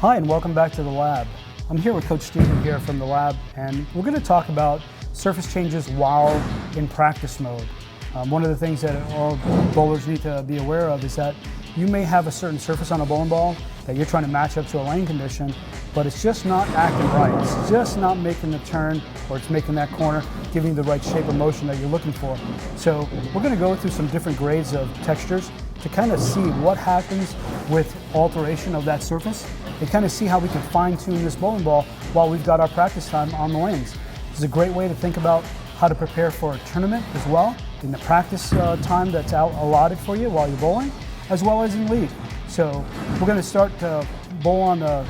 Hi, and welcome back to the lab. I'm here with Coach Stephen here from the lab, and we're going to talk about surface changes while in practice mode. One of the things that all bowlers need to be aware of is that you may have a certain surface on a bowling ball that you're trying to match up to a lane condition, but it's just not acting right. It's just not making the turn, or it's making that corner, giving you the right shape of motion that you're looking for. So we're going to go through some different grades of textures to kind of see what happens with alteration of that surface and kind of see how we can fine-tune this bowling ball while we've got our practice time on the lanes. This is a great way to think about how to prepare for a tournament as well, in the practice time that's out allotted for you while you're bowling, as well as in league. So we're going to start to bowl on a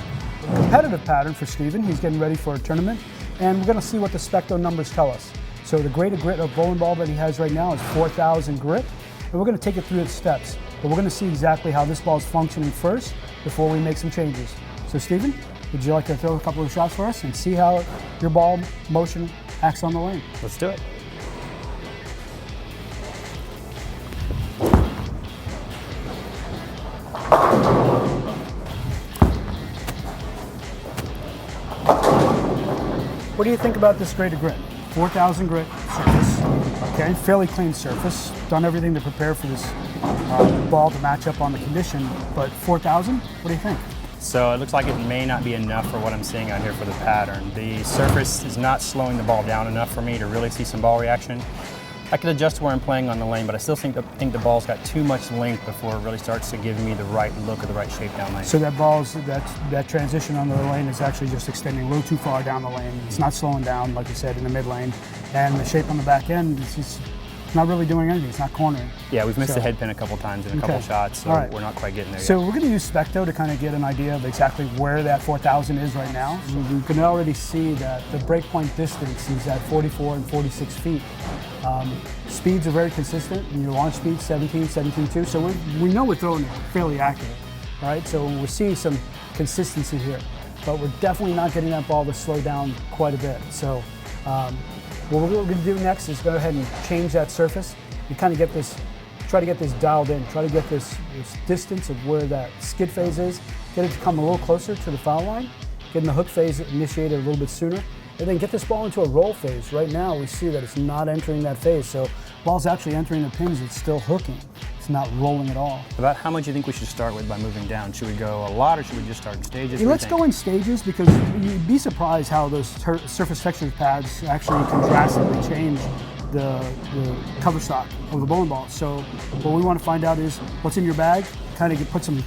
competitive pattern for Stephen. He's getting ready for a tournament, and we're going to see what the SPECTO numbers tell us. So the greater grit of bowling ball that he has right now is 4,000 grit, and we're going to take it through its steps. But we're going to see exactly how this ball is functioning first before we make some changes. So Stephen, would you like to throw a couple of shots for us and see how your ball motion acts on the lane? Let's do it. What do you think about this greater grit? 4,000 grit surface, okay, fairly clean surface. Done everything to prepare for this ball to match up on the condition, but 4,000, what do you think? So it looks like it may not be enough for what I'm seeing out here for the pattern. The surface is not slowing the ball down enough for me to really see some ball reaction. I could adjust where I'm playing on the lane, but I still think the ball's got too much length before it really starts to give me the right look or the right shape down lane. So that transition on the lane is actually just extending a little too far down the lane. It's not slowing down, like you said, in the mid lane. And the shape on the back end is just not really doing anything. It's not cornering. Yeah, we've missed the head pin a couple times in a couple shots, so we're not quite getting there yet. So we're going to use SPECTO to kind of get an idea of exactly where that 4,000 is right now. So we can already see that the breakpoint distance is at 44 and 46 feet. Speeds are very consistent, and your launch speed 17, 17.2, so we know we're throwing it fairly accurate, right? So we're seeing some consistency here, but we're definitely not getting that ball to slow down quite a bit. So what we're going to do next is go ahead and change that surface and kind of get this, try to get this dialed in, try to get this distance of where that skid phase is, get it to come a little closer to the foul line, getting the hook phase initiated a little bit sooner, and then get this ball into a roll phase. Right now we see that it's not entering that phase, so ball's actually entering the pins, it's still hooking. It's not rolling at all. About how much do you think we should start with by moving down? Should we go a lot, or should we just start in stages? Let's go in stages, because you'd be surprised how those surface texture pads actually can drastically change the cover stock of the bowling ball. So what we want to find out is what's in your bag, kind of put some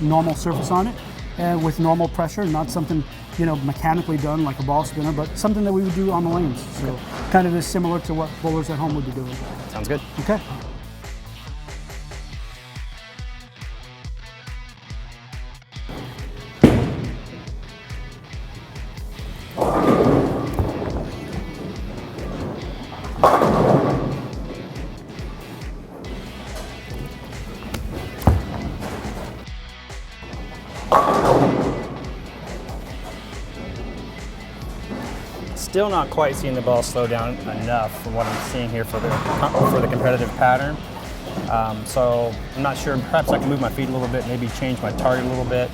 normal surface on it, and with normal pressure, not something mechanically done like a ball spinner, but something that we would do on the lanes. So kind of is similar to what bowlers at home would be doing. Sounds good. Okay. Still not quite seeing the ball slow down enough from what I'm seeing here for the competitive pattern. So I'm not sure, perhaps I can move my feet a little bit, maybe change my target a little bit.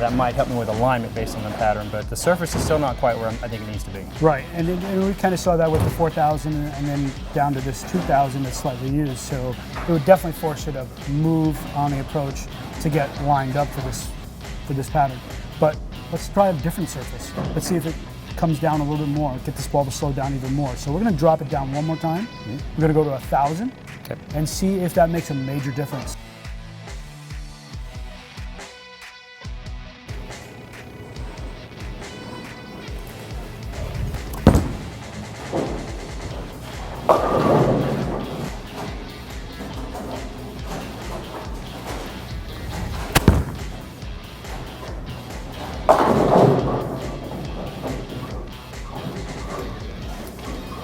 That might help me with alignment based on the pattern, but the surface is still not quite where I think it needs to be. Right, and we kind of saw that with the 4,000 and then down to this 2,000 that's slightly used. So it would definitely force you to move on the approach to get lined up for this pattern. But let's try a different surface. Let's see if it comes down a little bit more, get this ball to slow down even more. So we're going to drop it down one more time. We're going to go to 1,000 and see if that makes a major difference.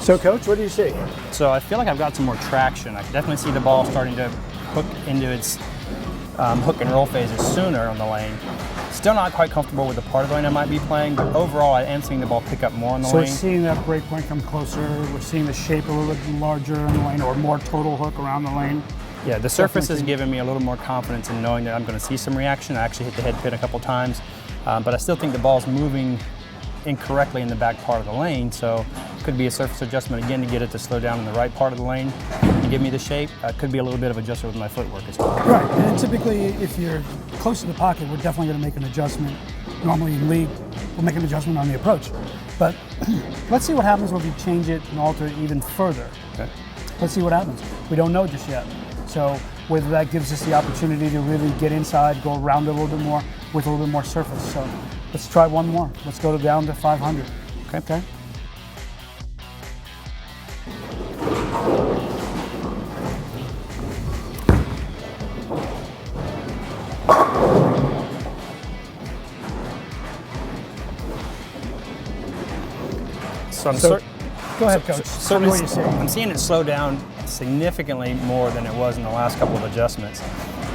So Coach, what do you see? So I feel like I've got some more traction. I can definitely see the ball starting to hook into its hook and roll phases sooner on the lane. Still not quite comfortable with the part of the lane I might be playing, but overall I am seeing the ball pick up more on the lane. So we're seeing that break point come closer, we're seeing the shape a little bit larger in the lane, or more total hook around the lane. Yeah, the surface has given me a little more confidence in knowing that I'm going to see some reaction. I actually hit the head pin a couple times, but I still think the ball's moving incorrectly in the back part of the lane, so it could be a surface adjustment again to get it to slow down in the right part of the lane and give me the shape. Could be a little bit of adjustment with my footwork as well. Right, and typically if you're close to the pocket, we're definitely going to make an adjustment. Normally in league, we'll make an adjustment on the approach. But let's see what happens when we change it and alter it even further. Okay. Let's see what happens. We don't know just yet. So whether that gives us the opportunity to really get inside, go around it a little bit more with a little bit more surface. So let's try one more. Let's go down to 500. Okay. So go ahead, Coach. Tell me what you're seeing. I'm seeing it slow down significantly more than it was in the last couple of adjustments.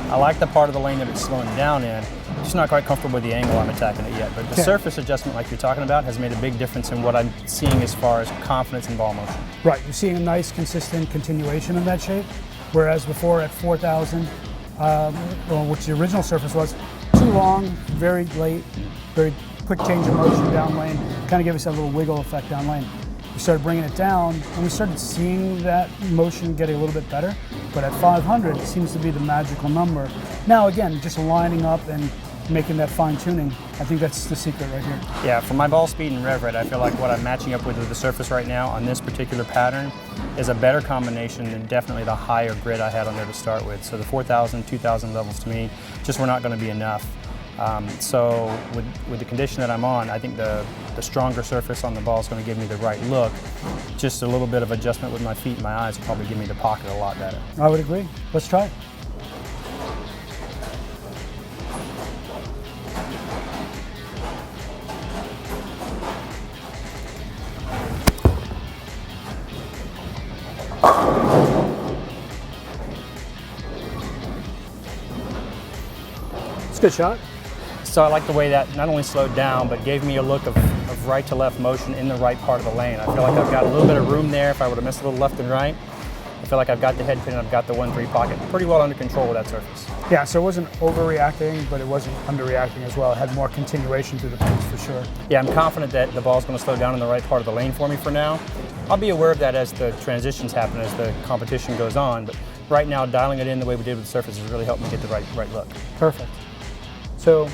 I like the part of the lane that it's slowing down in. Just not quite comfortable with the angle I'm attacking it yet. But the surface adjustment, like you're talking about, has made a big difference in what I'm seeing as far as confidence in ball motion. Right, you're seeing a nice, consistent continuation of that shape, whereas before at 4,000, which the original surface was, too long, very late, very quick change of motion down lane, kind of gave us that little wiggle effect down lane. We started bringing it down, and we started seeing that motion getting a little bit better. But at 500, it seems to be the magical number. Now, again, just lining up and making that fine tuning, I think that's the secret right here. Yeah, for my ball speed and rev rate, I feel like what I'm matching up with the surface right now on this particular pattern is a better combination than definitely the higher grid I had on there to start with. So the 4,000, 2,000 levels to me just were not going to be enough. So with the condition that I'm on, I think the stronger surface on the ball is going to give me the right look. Just a little bit of adjustment with my feet and my eyes will probably give me the pocket a lot better. I would agree. Let's try it. It's a good shot. So I like the way that not only slowed down, but gave me a look of right to left motion in the right part of the lane. I feel like I've got a little bit of room there if I were to miss a little left and right. I feel like I've got the head pin and I've got the 1-3 pocket pretty well under control with that surface. Yeah, so it wasn't overreacting, but it wasn't underreacting as well. It had more continuation through the pins for sure. Yeah, I'm confident that the ball's going to slow down in the right part of the lane for me for now. I'll be aware of that as the transitions happen, as the competition goes on, but right now dialing it in the way we did with the surface has really helped me get the right look. Perfect. So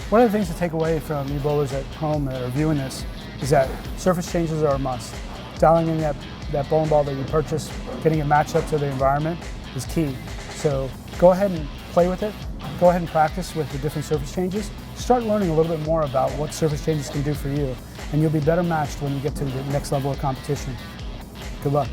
one of the things to take away from you bowlers at home that are viewing this is that surface changes are a must. Dialing in that bowling ball that you purchase, getting it matched up to the environment is key. So go ahead and play with it. Go ahead and practice with the different surface changes. Start learning a little bit more about what surface changes can do for you, and you'll be better matched when you get to the next level of competition. Good luck.